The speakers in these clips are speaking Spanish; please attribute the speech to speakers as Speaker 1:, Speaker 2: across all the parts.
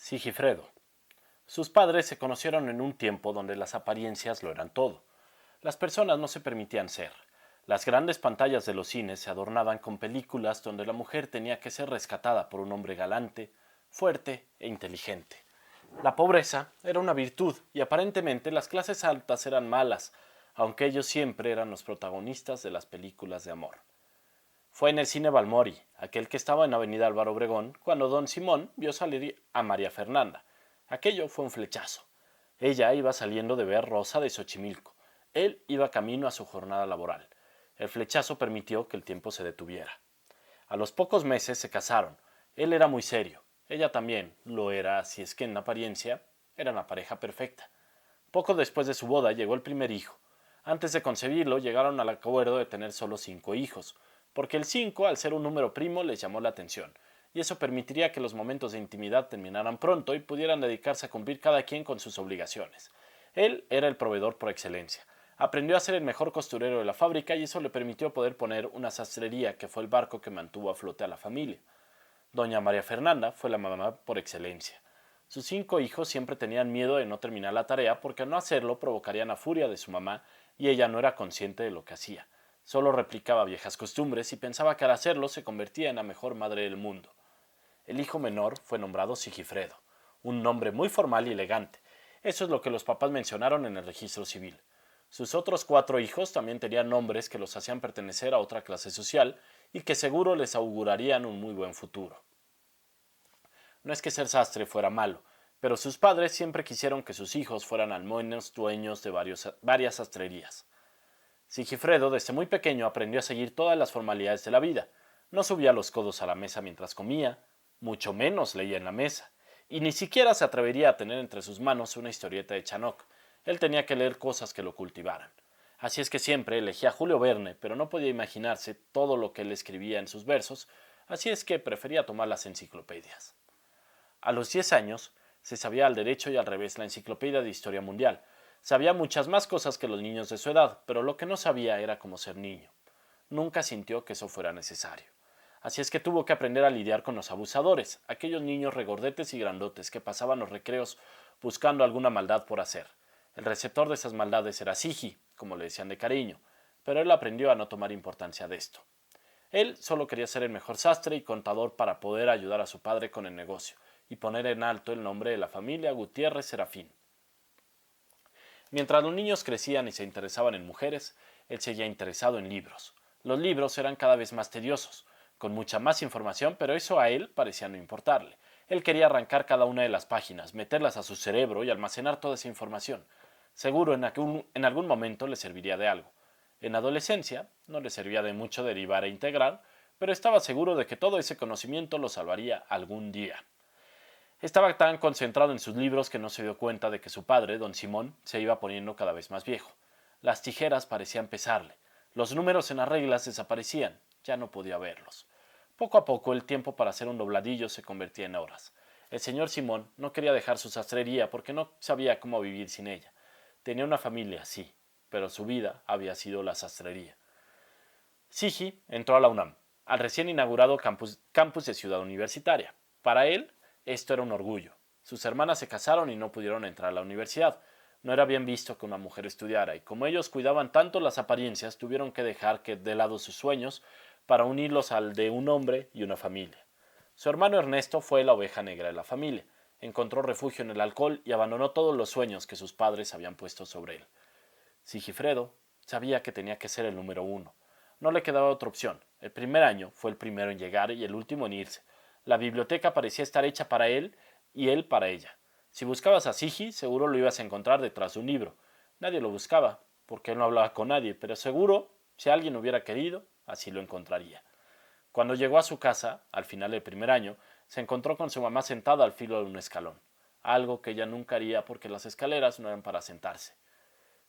Speaker 1: Sigifredo. Sus padres se conocieron en un tiempo donde las apariencias lo eran todo. Las personas no se permitían ser. Las grandes pantallas de los cines se adornaban con películas donde la mujer tenía que ser rescatada por un hombre galante, fuerte e inteligente. La pobreza era una virtud y aparentemente las clases altas eran malas, aunque ellos siempre eran los protagonistas de las películas de amor. Fue en el cine Balmori, aquel que estaba en Avenida Álvaro Obregón, cuando don Simón vio salir a María Fernanda. Aquello fue un flechazo. Ella iba saliendo de ver Rosa de Xochimilco. Él iba camino a su jornada laboral. El flechazo permitió que el tiempo se detuviera. A los pocos meses se casaron. Él era muy serio. Ella también lo era, si es que en apariencia eran la pareja perfecta. Poco después de su boda llegó el primer hijo. Antes de concebirlo llegaron al acuerdo de tener solo 5 hijos, porque el 5, al ser un número primo, les llamó la atención, y eso permitiría que los momentos de intimidad terminaran pronto y pudieran dedicarse a cumplir cada quien con sus obligaciones. Él era el proveedor por excelencia. Aprendió a ser el mejor costurero de la fábrica y eso le permitió poder poner una sastrería que fue el barco que mantuvo a flote a la familia. Doña María Fernanda fue la mamá por excelencia. Sus 5 hijos siempre tenían miedo de no terminar la tarea porque al no hacerlo provocarían la furia de su mamá y ella no era consciente de lo que hacía. Solo replicaba viejas costumbres y pensaba que al hacerlo se convertía en la mejor madre del mundo. El hijo menor fue nombrado Sigifredo, un nombre muy formal y elegante. Eso es lo que los papás mencionaron en el registro civil. Sus otros 4 hijos también tenían nombres que los hacían pertenecer a otra clase social y que seguro les augurarían un muy buen futuro. No es que ser sastre fuera malo, pero sus padres siempre quisieron que sus hijos fueran al menos dueños de varias sastrerías. Sigifredo desde muy pequeño aprendió a seguir todas las formalidades de la vida. No subía los codos a la mesa mientras comía, mucho menos leía en la mesa, y ni siquiera se atrevería a tener entre sus manos una historieta de Chanok. Él tenía que leer cosas que lo cultivaran. Así es que siempre elegía a Julio Verne, pero no podía imaginarse todo lo que él escribía en sus versos, así es que prefería tomar las enciclopedias. A los 10 años se sabía al derecho y al revés la enciclopedia de historia mundial. Sabía muchas más cosas que los niños de su edad, pero lo que no sabía era cómo ser niño. Nunca sintió que eso fuera necesario. Así es que tuvo que aprender a lidiar con los abusadores, aquellos niños regordetes y grandotes que pasaban los recreos buscando alguna maldad por hacer. El receptor de esas maldades era Sigi, como le decían de cariño, pero él aprendió a no tomar importancia de esto. Él solo quería ser el mejor sastre y contador para poder ayudar a su padre con el negocio y poner en alto el nombre de la familia Gutiérrez Serafín. Mientras los niños crecían y se interesaban en mujeres, él seguía interesado en libros. Los libros eran cada vez más tediosos, con mucha más información, pero eso a él parecía no importarle. Él quería arrancar cada una de las páginas, meterlas a su cerebro y almacenar toda esa información. Seguro en algún momento le serviría de algo. En adolescencia no le servía de mucho derivar e integrar, pero estaba seguro de que todo ese conocimiento lo salvaría algún día. Estaba tan concentrado en sus libros que no se dio cuenta de que su padre, don Simón, se iba poniendo cada vez más viejo. Las tijeras parecían pesarle. Los números en las reglas desaparecían. Ya no podía verlos. Poco a poco el tiempo para hacer un dobladillo se convertía en horas. El señor Simón no quería dejar su sastrería porque no sabía cómo vivir sin ella. Tenía una familia, sí, pero su vida había sido la sastrería. Sigi entró a la UNAM, al recién inaugurado campus de Ciudad Universitaria. Para él, esto era un orgullo. Sus hermanas se casaron y no pudieron entrar a la universidad. No era bien visto que una mujer estudiara, y como ellos cuidaban tanto las apariencias, tuvieron que dejar de lado sus sueños para unirlos al de un hombre y una familia. Su hermano Ernesto fue la oveja negra de la familia. Encontró refugio en el alcohol y abandonó todos los sueños que sus padres habían puesto sobre él. Sigifredo sabía que tenía que ser el número 1. No le quedaba otra opción. El primer año fue el primero en llegar y el último en irse. La biblioteca parecía estar hecha para él y él para ella. Si buscabas a Sigi, seguro lo ibas a encontrar detrás de un libro. Nadie lo buscaba, porque él no hablaba con nadie, pero seguro, si alguien hubiera querido, así lo encontraría. Cuando llegó a su casa, al final del primer año, se encontró con su mamá sentada al filo de un escalón, algo que ella nunca haría porque las escaleras no eran para sentarse.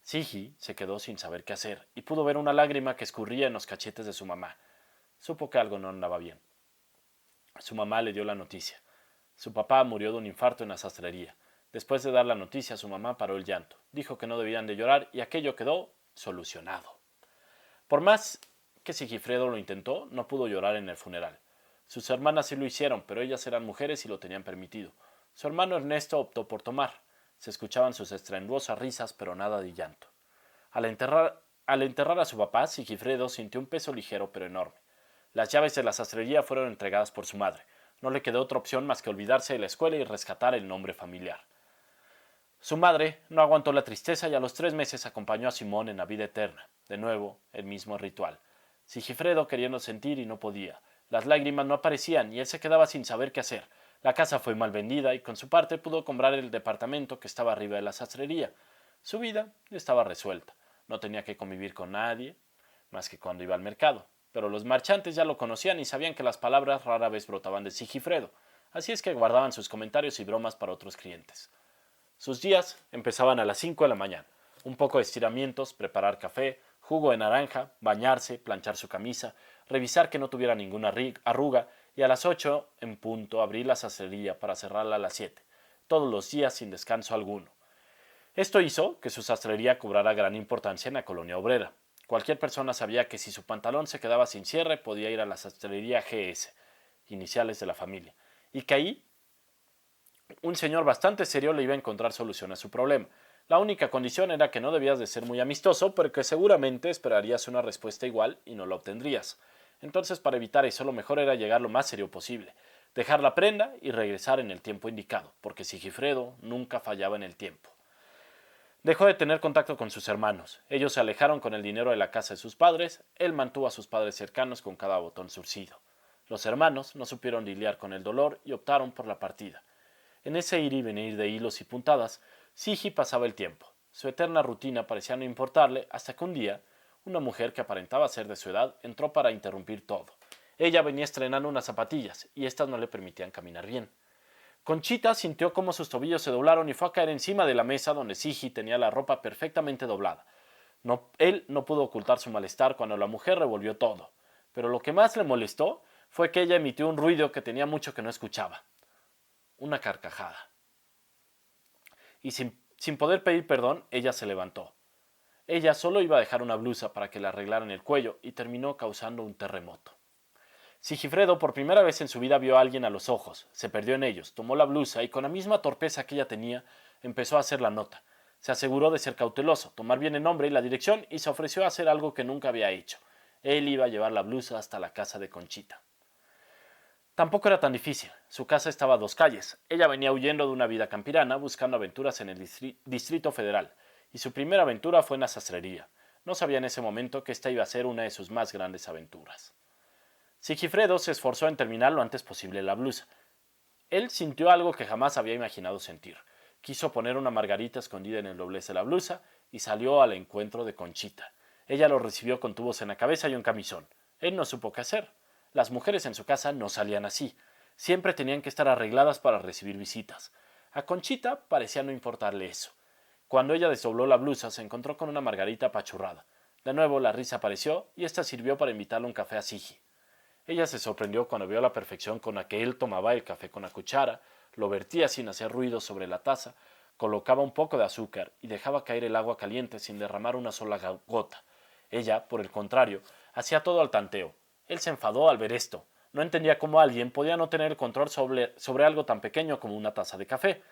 Speaker 1: Sigi se quedó sin saber qué hacer y pudo ver una lágrima que escurría en los cachetes de su mamá. Supo que algo no andaba bien. Su mamá le dio la noticia. Su papá murió de un infarto en la sastrería. Después de dar la noticia, su mamá paró el llanto. Dijo que no debían de llorar y aquello quedó solucionado. Por más que Sigifredo lo intentó, no pudo llorar en el funeral. Sus hermanas sí lo hicieron, pero ellas eran mujeres y lo tenían permitido. Su hermano Ernesto optó por tomar. Se escuchaban sus estruendosas risas, pero nada de llanto. Al enterrar a su papá, Sigifredo sintió un peso ligero pero enorme. Las llaves de la sastrería fueron entregadas por su madre. No le quedó otra opción más que olvidarse de la escuela y rescatar el nombre familiar. Su madre no aguantó la tristeza y a los 3 meses acompañó a Simón en la vida eterna. De nuevo, el mismo ritual. Sigifredo queriendo sentir y no podía. Las lágrimas no aparecían y él se quedaba sin saber qué hacer. La casa fue mal vendida y con su parte pudo comprar el departamento que estaba arriba de la sastrería. Su vida estaba resuelta. No tenía que convivir con nadie, más que cuando iba al mercado. Pero los marchantes ya lo conocían y sabían que las palabras rara vez brotaban de Sigifredo. Así es que guardaban sus comentarios y bromas para otros clientes. Sus días empezaban a las 5 de la mañana. Un poco de estiramientos, preparar café, jugo de naranja, bañarse, planchar su camisa, revisar que no tuviera ninguna arruga y a las 8 en punto abrir la sastrería para cerrarla a las 7, todos los días sin descanso alguno. Esto hizo que su sastrería cobrara gran importancia en la colonia obrera. Cualquier persona sabía que si su pantalón se quedaba sin cierre podía ir a la sastrería GS, iniciales de la familia, y que ahí un señor bastante serio le iba a encontrar solución a su problema. La única condición era que no debías de ser muy amistoso, porque seguramente esperarías una respuesta igual y no la obtendrías. Entonces, para evitar eso, lo mejor era llegar lo más serio posible, dejar la prenda y regresar en el tiempo indicado, porque Sigifredo nunca fallaba en el tiempo. Dejó de tener contacto con sus hermanos. Ellos se alejaron con el dinero de la casa de sus padres. Él mantuvo a sus padres cercanos con cada botón zurcido. Los hermanos no supieron lidiar con el dolor y optaron por la partida. En ese ir y venir de hilos y puntadas, Sigi pasaba el tiempo. Su eterna rutina parecía no importarle hasta que un día, una mujer que aparentaba ser de su edad entró para interrumpir todo. Ella venía estrenando unas zapatillas y éstas no le permitían caminar bien. Conchita sintió cómo sus tobillos se doblaron y fue a caer encima de la mesa donde Sigi tenía la ropa perfectamente doblada. Él no pudo ocultar su malestar cuando la mujer revolvió todo, pero lo que más le molestó fue que ella emitió un ruido que tenía mucho que no escuchaba. Una carcajada. Y sin poder pedir perdón, ella se levantó. Ella solo iba a dejar una blusa para que le arreglaran el cuello y terminó causando un terremoto. Sigifredo por primera vez en su vida vio a alguien a los ojos, se perdió en ellos, tomó la blusa y con la misma torpeza que ella tenía, empezó a hacer la nota. Se aseguró de ser cauteloso, tomar bien el nombre y la dirección y se ofreció a hacer algo que nunca había hecho. Él iba a llevar la blusa hasta la casa de Conchita. Tampoco era tan difícil. Su casa estaba a 2 calles. Ella venía huyendo de una vida campirana buscando aventuras en el Distrito Federal, y su primera aventura fue en la sastrería. No sabía en ese momento que esta iba a ser una de sus más grandes aventuras. Sigifredo se esforzó en terminar lo antes posible la blusa. Él sintió algo que jamás había imaginado sentir. Quiso poner una margarita escondida en el doblez de la blusa y salió al encuentro de Conchita. Ella lo recibió con tubos en la cabeza y un camisón. Él no supo qué hacer. Las mujeres en su casa no salían así. Siempre tenían que estar arregladas para recibir visitas. A Conchita parecía no importarle eso. Cuando ella desdobló la blusa se encontró con una margarita apachurrada. De nuevo la risa apareció y esta sirvió para invitarle un café a Sigi. Ella se sorprendió cuando vio la perfección con la que él tomaba el café con la cuchara, lo vertía sin hacer ruido sobre la taza, colocaba un poco de azúcar y dejaba caer el agua caliente sin derramar una sola gota. Ella, por el contrario, hacía todo al tanteo. Él se enfadó al ver esto. No entendía cómo alguien podía no tener control sobre algo tan pequeño como una taza de café.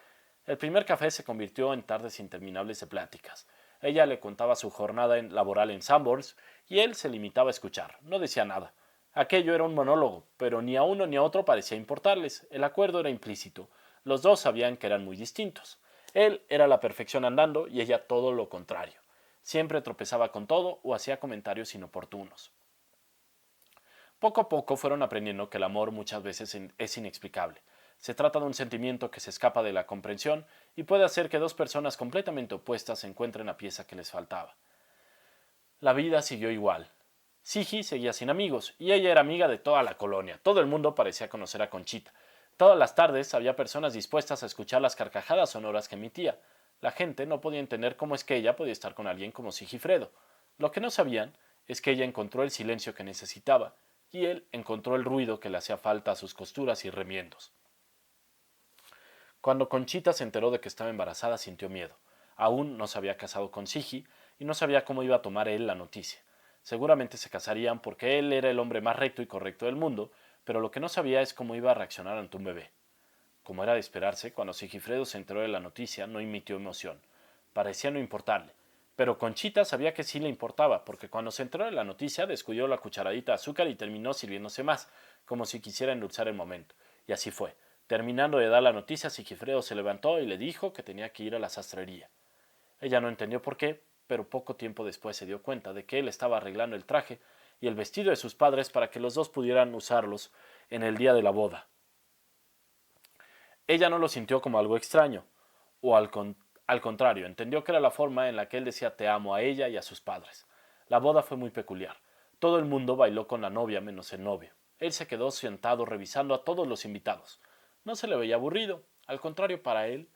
Speaker 1: El primer café se convirtió en tardes interminables de pláticas. Ella le contaba su jornada laboral en Sanborns y él se limitaba a escuchar. No decía nada. Aquello era un monólogo, pero ni a uno ni a otro parecía importarles. El acuerdo era implícito. Los dos sabían que eran muy distintos. Él era la perfección andando y ella todo lo contrario. Siempre tropezaba con todo o hacía comentarios inoportunos. Poco a poco fueron aprendiendo que el amor muchas veces es inexplicable. Se trata de un sentimiento que se escapa de la comprensión y puede hacer que dos personas completamente opuestas encuentren la pieza que les faltaba. La vida siguió igual. Sigi seguía sin amigos, y ella era amiga de toda la colonia. Todo el mundo parecía conocer a Conchita. Todas las tardes había personas dispuestas a escuchar las carcajadas sonoras que emitía. La gente no podía entender cómo es que ella podía estar con alguien como Sigifredo. Lo que no sabían es que ella encontró el silencio que necesitaba, y él encontró el ruido que le hacía falta a sus costuras y remiendos. Cuando Conchita se enteró de que estaba embarazada, sintió miedo. Aún no se había casado con Sigi, y no sabía cómo iba a tomar él la noticia. Seguramente se casarían porque él era el hombre más recto y correcto del mundo, pero lo que no sabía es cómo iba a reaccionar ante un bebé. Como era de esperarse, cuando Sigifredo se enteró de la noticia, no emitió emoción. Parecía no importarle. Pero Conchita sabía que sí le importaba, porque cuando se enteró de la noticia, descuidó la cucharadita de azúcar y terminó sirviéndose más, como si quisiera endulzar el momento. Y así fue. Terminando de dar la noticia, Sigifredo se levantó y le dijo que tenía que ir a la sastrería. Ella no entendió por qué, pero poco tiempo después se dio cuenta de que él estaba arreglando el traje y el vestido de sus padres para que los dos pudieran usarlos en el día de la boda. Ella no lo sintió como algo extraño, o al contrario, entendió que era la forma en la que él decía te amo a ella y a sus padres. La boda fue muy peculiar. Todo el mundo bailó con la novia menos el novio. Él se quedó sentado revisando a todos los invitados. No se le veía aburrido, al contrario para él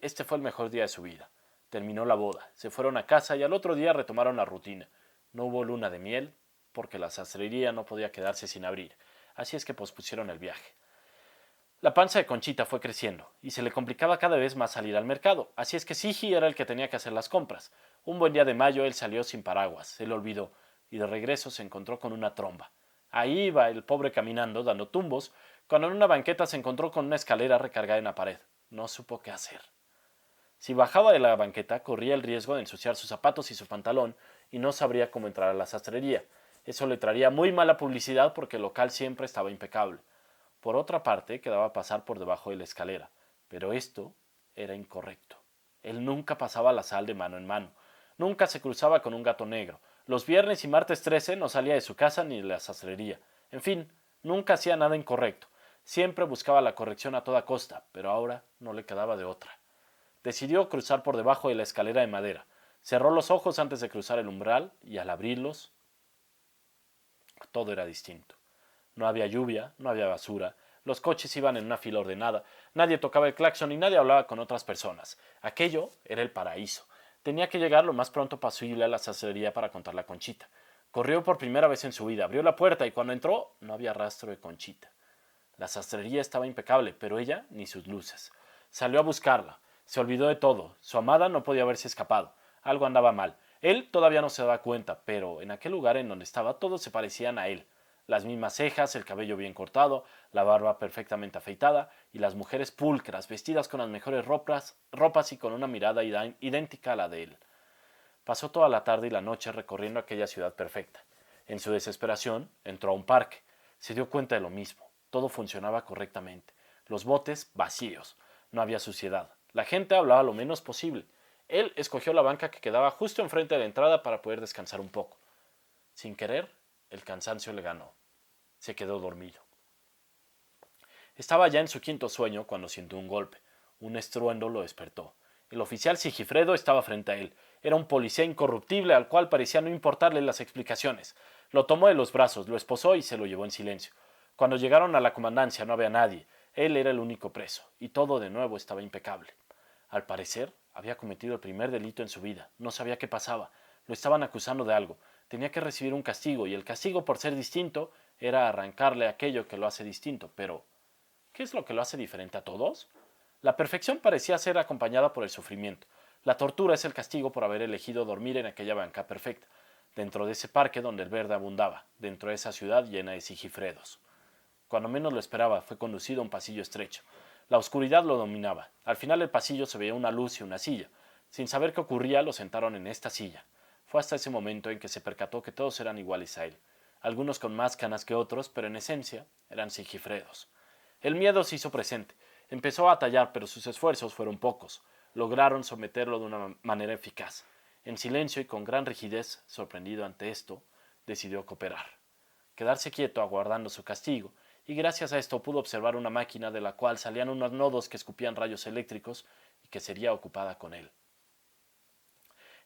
Speaker 1: este fue el mejor día de su vida. Terminó la boda, se fueron a casa y al otro día retomaron la rutina. No hubo luna de miel, porque la sastrería no podía quedarse sin abrir, así es que pospusieron el viaje. La panza de Conchita fue creciendo, y se le complicaba cada vez más salir al mercado, así es que Sigi era el que tenía que hacer las compras. Un buen día de mayo él salió sin paraguas, se le olvidó, y de regreso se encontró con una tromba. Ahí iba el pobre caminando, dando tumbos, cuando en una banqueta se encontró con una escalera recargada en la pared. No supo qué hacer. Si bajaba de la banqueta, corría el riesgo de ensuciar sus zapatos y su pantalón, y no sabría cómo entrar a la sastrería. Eso le traería muy mala publicidad porque el local siempre estaba impecable. Por otra parte, quedaba pasar por debajo de la escalera, pero esto era incorrecto. Él nunca pasaba la sal de mano en mano, nunca se cruzaba con un gato negro. Los viernes y martes 13 no salía de su casa ni de la sastrería. En fin, nunca hacía nada incorrecto. Siempre buscaba la corrección a toda costa, pero ahora no le quedaba de otra. Decidió cruzar por debajo de la escalera de madera. Cerró los ojos antes de cruzar el umbral y al abrirlos, todo era distinto. No había lluvia, no había basura, los coches iban en una fila ordenada, nadie tocaba el claxon y nadie hablaba con otras personas. Aquello era el paraíso. Tenía que llegar lo más pronto posible a la sastrería para contar la Conchita. Corrió por primera vez en su vida, abrió la puerta y cuando entró no había rastro de Conchita. La sastrería estaba impecable, pero ella ni sus luces. Salió a buscarla. Se olvidó de todo. Su amada no podía haberse escapado. Algo andaba mal. Él todavía no se daba cuenta, pero en aquel lugar en donde estaba todos se parecían a él. Las mismas cejas, el cabello bien cortado, la barba perfectamente afeitada y las mujeres pulcras, vestidas con las mejores ropas y con una mirada idéntica a la de él. Pasó toda la tarde y la noche recorriendo aquella ciudad perfecta. En su desesperación, entró a un parque. Se dio cuenta de lo mismo. Todo funcionaba correctamente. Los botes vacíos. No había suciedad. La gente hablaba lo menos posible. Él escogió la banca que quedaba justo enfrente de la entrada para poder descansar un poco. Sin querer, el cansancio le ganó. Se quedó dormido. Estaba ya en su quinto sueño cuando sintió un golpe. Un estruendo lo despertó. El oficial Sigifredo estaba frente a él. Era un policía incorruptible al cual parecía no importarle las explicaciones. Lo tomó de los brazos, lo esposó y se lo llevó en silencio. Cuando llegaron a la comandancia no había nadie. Él era el único preso, y todo de nuevo estaba impecable. Al parecer, había cometido el primer delito en su vida. No sabía qué pasaba. Lo estaban acusando de algo. Tenía que recibir un castigo, y el castigo por ser distinto era arrancarle aquello que lo hace distinto. Pero, ¿qué es lo que lo hace diferente a todos? La perfección parecía ser acompañada por el sufrimiento. La tortura es el castigo por haber elegido dormir en aquella banca perfecta, dentro de ese parque donde el verde abundaba, dentro de esa ciudad llena de sigifredos. Cuando menos lo esperaba, fue conducido a un pasillo estrecho. La oscuridad lo dominaba. Al final del pasillo se veía una luz y una silla. Sin saber qué ocurría, lo sentaron en esta silla. Fue hasta ese momento en que se percató que todos eran iguales a él. Algunos con más canas que otros, pero en esencia eran sigifredos. El miedo se hizo presente. Empezó a tallar, pero sus esfuerzos fueron pocos. Lograron someterlo de una manera eficaz. En silencio y con gran rigidez, sorprendido ante esto, decidió cooperar. Quedarse quieto aguardando su castigo, y gracias a esto pudo observar una máquina de la cual salían unos nodos que escupían rayos eléctricos y que sería ocupada con él.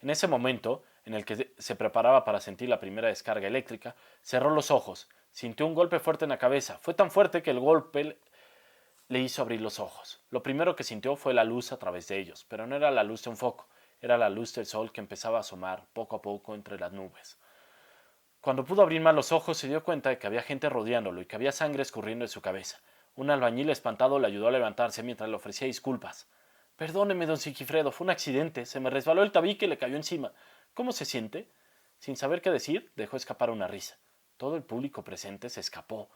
Speaker 1: En ese momento, en el que se preparaba para sentir la primera descarga eléctrica, cerró los ojos, sintió un golpe fuerte en la cabeza. Fue tan fuerte que el golpe le hizo abrir los ojos. Lo primero que sintió fue la luz a través de ellos, pero no era la luz de un foco, era la luz del sol que empezaba a asomar poco a poco entre las nubes. Cuando pudo abrir más los ojos se dio cuenta de que había gente rodeándolo y que había sangre escurriendo de su cabeza. Un albañil espantado le ayudó a levantarse mientras le ofrecía disculpas. Perdóneme, don Sigifredo, fue un accidente, se me resbaló el tabique y le cayó encima. ¿Cómo se siente? Sin saber qué decir, dejó escapar una risa. Todo el público presente se escapó.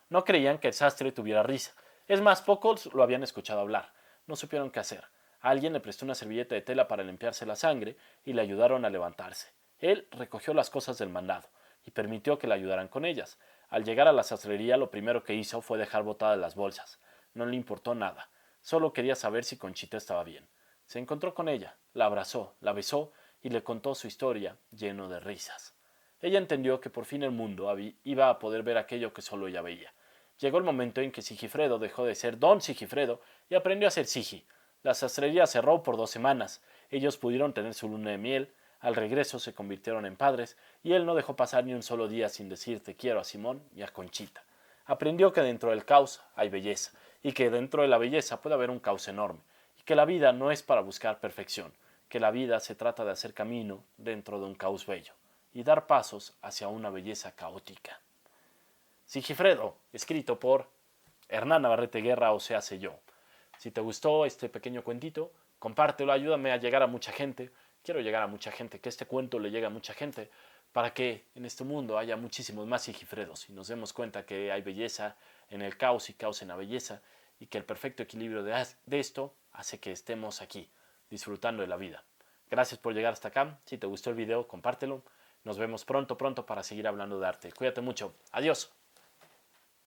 Speaker 1: No creían que el sastre tuviera risa. Es más, pocos lo habían escuchado hablar. No supieron qué hacer. Alguien le prestó una servilleta de tela para limpiarse la sangre y le ayudaron a levantarse. Él recogió las cosas del mandado y permitió que le ayudaran con ellas. Al llegar a la sastrería, lo primero que hizo fue dejar botadas las bolsas. No le importó nada. Solo quería saber si Conchita estaba bien. Se encontró con ella, la abrazó, la besó y le contó su historia, lleno de risas. Ella entendió que por fin el mundo iba a poder ver aquello que solo ella veía. Llegó el momento en que Sigifredo dejó de ser don Sigifredo y aprendió a ser Sigi. La sastrería cerró por 2 semanas. Ellos pudieron tener su luna de miel. Al regreso se convirtieron en padres y él no dejó pasar ni un solo día sin decir te quiero a Simón y a Conchita. Aprendió que dentro del caos hay belleza y que dentro de la belleza puede haber un caos enorme y que la vida no es para buscar perfección, que la vida se trata de hacer camino dentro de un caos bello y dar pasos hacia una belleza caótica. Sigifredo, escrito por Hernán Navarrete Guerra, o sea, sé yo. Si te gustó este pequeño cuentito, compártelo, ayúdame a llegar a mucha gente. Quiero llegar a mucha gente, que este cuento le llegue a mucha gente, para que en este mundo haya muchísimos más Sigifredos y nos demos cuenta que hay belleza en el caos y caos en la belleza, y que el perfecto equilibrio de esto hace que estemos aquí, disfrutando de la vida. Gracias por llegar hasta acá. Si te gustó el video, compártelo. Nos vemos pronto para seguir hablando de arte. Cuídate mucho. Adiós.